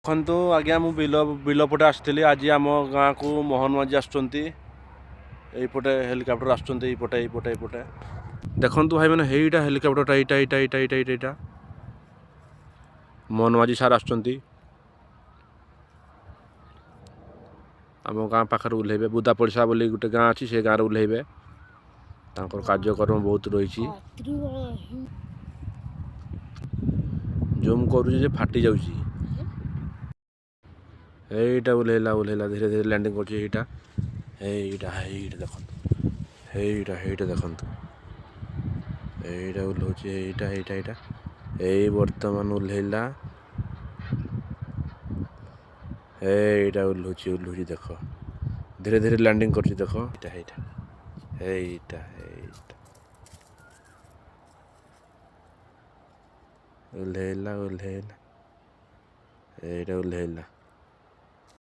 ଦେଖନ୍ତୁ ଆଜ୍ଞା ମୁଁ ବିଲ ପଟେ ଆସିଥିଲି ଆଜି ଆମ ଗାଁକୁ ମୋହନ ମାଝୀ ଆସୁଛନ୍ତି এইপଟେ ହେଲିକପ୍ଟର ଆସୁଛନ୍ତି ଏଇପଟେ ଦେଖନ୍ତୁ ଭାଇମାନେ ହେଇଟା ହେଲିକପ୍ଟରଟା ଏଇଟା ମୋହନ ମାଝୀ ସାର୍ ଆସୁଛନ୍ତି ଆମ ଗାଁ ପାଖରେ ଓହ୍ଲେଇବେ ବୁଦାପଡ଼ିଶା ବୋଲି ଗୋଟେ ଗାଁ ଅଛି ସେ ଗାଁରେ ଓହ୍ଲେଇବେ ତାଙ୍କର କାର୍ଯ୍ୟକ୍ରମ ବହୁତ ରହିଛି ଜୁମ୍ କରୁଛି ଯେ ଫାଟି ଯାଉଛି এইটা ওহ୍ଲେଇଲା ଧୀରେ ଧୀରେ ଲ୍ୟାଣ୍ଡିଂ କରୁଛି ହେଇଟା ଦେଖନ୍ତୁ এইটা ଓହ୍ଲଉଛି এইଟା ଏଇ ବର୍ତ୍ତମାନ ଓହ୍ଲେଇଲା এইଟା ଓହ୍ଲୁଛି ଦେଖ ଧୀରେ ଧୀରେ ଲ୍ୟାଣ୍ଡିଂ କରୁଛି ଦେଖ এইଟା ଓହ୍ଲେଇଲା এইଟା ଓହ୍ଲେଇଲା